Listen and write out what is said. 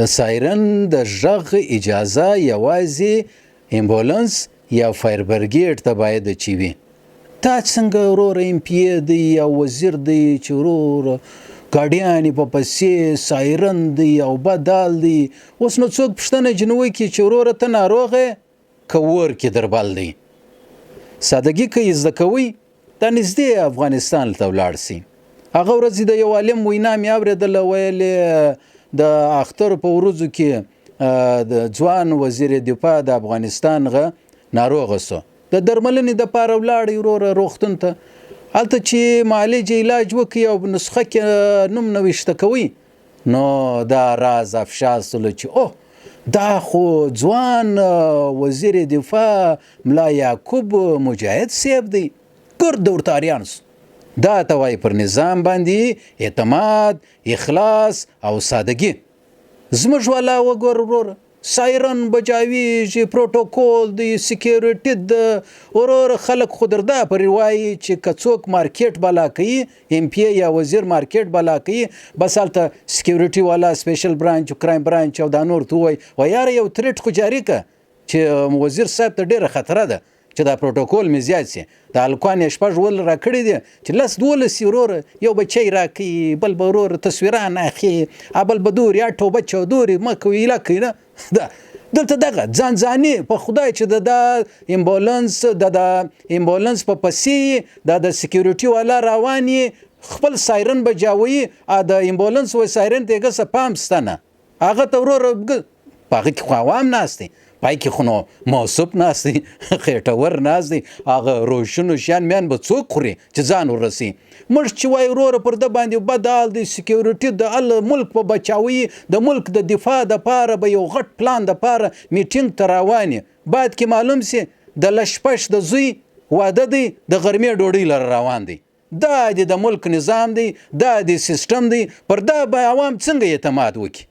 د سایرن د غږ اجازه یوازې امبولانس یا فایر برګیډ ته باید چی وي. تا څنګه ورور ایم پی دی یا وزیر دی چې ورور ګاډیانې په پسې سایرن دی او بدال دی. اوس نو څوک پوښتنه جنوي کې چې وروره ته ناروغه که ور کې دربل دی. سادهګي که زده کوئ دا نږدې افغانستان ته ولاړ سي. هغه ورځ د یو عالم وینا مې اورېدله، ویلې د اختر په ورځو کې د ځوان وزیر دفاع د افغانستان ناروغه سو، د درملنې دپاره ولاړ وروره روغتون ته. هلته چې معالج علاج وکړي او نسخه کې نوم نوشته کوي، نو دا راز افشا سولو چې اوه دا خو ځوان وزیر دفاع ملا یعقوب مجاهد صاحب دی، ګرد ورته اریان سو. دا ته وایي پر نظام باندې اعتماد، اخلاص او سادگی. زموږ والا وګوره وروره سایرن بجاویږي، پروتوکول دی، سکیورټي د وروره خلک خو دردا پر وایي چې که څوک مارکیټ بلا کوي، ام پی یا وزیر مارکیټ بلا کوي، بس هلته سکیورټي والا سپیشل برانچ کرایم برانچ او دا نور ته وایي و یاره یو تریټ خو جاري که چې وزیر صاحب ته ډېره خطره ده چې دا پروتوکول مې زیات سي. د هلکان یې شپږ ول را کړي دي چې لس دولس یې وروره یو بچی راکوي، بل به وروره تصویران اخلي، بل به دوري اټو بچه دوري مه کوي ایله کوي. نه دلته دغه ځانځاني په خدای چې د امبولانس په پسې د سکیورټي والا روان یې خپل سایرن به جاوي، د امبولانس و سایرن ته یې څه پام سته نه. هغه ته وروره په هغه کې خو عوام ناست دي، پای کې خو نو موصوب ناست دي، خېټور ناست دي، هغه روشنو شیان میان به څوک خوري چې ځان ورسي. موږ چې وایي وروره پر ده باندې بدال دی، سکیورټي د ملک په بچاوي، د ملک د دفاع دپاره به یو غټ پلان دپاره میټینګ ته روان یې. باید کې معلوم سي د لشپش د زوی واده دی، د غرمې ډوډۍ لره روان دی. دا د ملک نظام دی، دا د سیستم دی، پر دا به عوام څنګه اعتماد وکړي؟